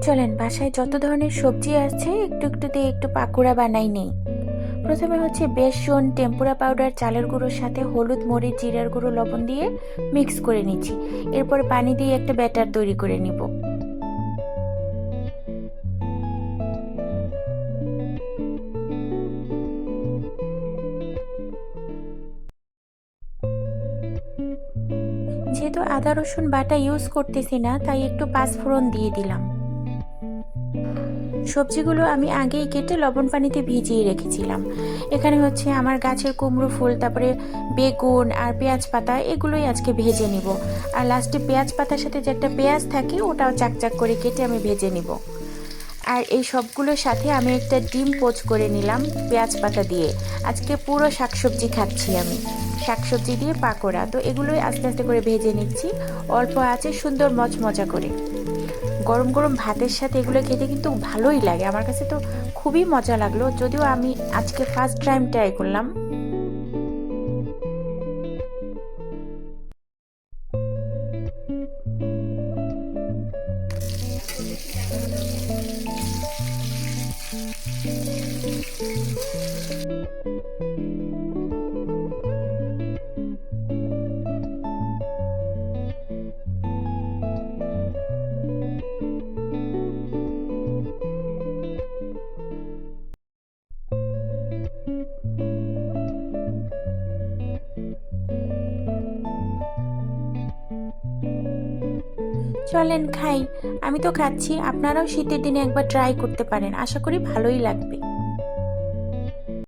চলেন বাসায় যত ধরনের সবজি আছে একটু একটু দিয়ে একটু পাকোড়া বানাই নেই। প্রথমে হচ্ছে বেসন, টেম্পুরা পাউডার, চালের গুঁড়োর সাথে হলুদ, মরিচ, জিরার গুঁড়ো, লবণ দিয়ে মিক্স করে নিচ্ছি। এরপর পানি দিয়ে একটা ব্যাটার তৈরি করে নিব। যেহেতু আদা রসুন বাটা ইউজ করতেছি না, তাই একটু পাঁচফোড়ন দিয়ে দিলাম। সবজিগুলো আমি আগেই কেটে লবণ পানিতে ভিজিয়ে রেখেছিলাম। এখানে হচ্ছে আমার গাছের কুমড়ো ফুল, তারপরে বেগুন আর পেঁয়াজ পাতা, এগুলোই আজকে ভেজে নিব। আর লাস্টে পেঁয়াজ পাতার সাথে যে একটা পেঁয়াজ থাকে ওটাও চাকচাক করে কেটে আমি ভেজে নিব। আর এই সবগুলোর সাথে আমি একটা ডিম পোচ করে নিলাম পেঁয়াজ পাতা দিয়ে। আজকে পুরো শাকসবজি খাচ্ছি আমি, শাকসবজি দিয়ে পাকোড়া। তো এগুলোই আস্তে আস্তে করে ভেজে নিচ্ছি, অল্প আছে, সুন্দর মচমচা করে। গরম গরম ভাতের সাথে এগুলো খেতে কিন্তু ভালোই লাগে, আমার কাছে তো খুবই মজা লাগলো, যদিও আমি আজকে ফার্স্ট টাইম ট্রাই করলাম। চলেন খাই। আমি তো খাচ্ছি, আপনারাও শীতের দিনে একবার ট্রাই করতে পারেন, আশা করি ভালোই লাগবে।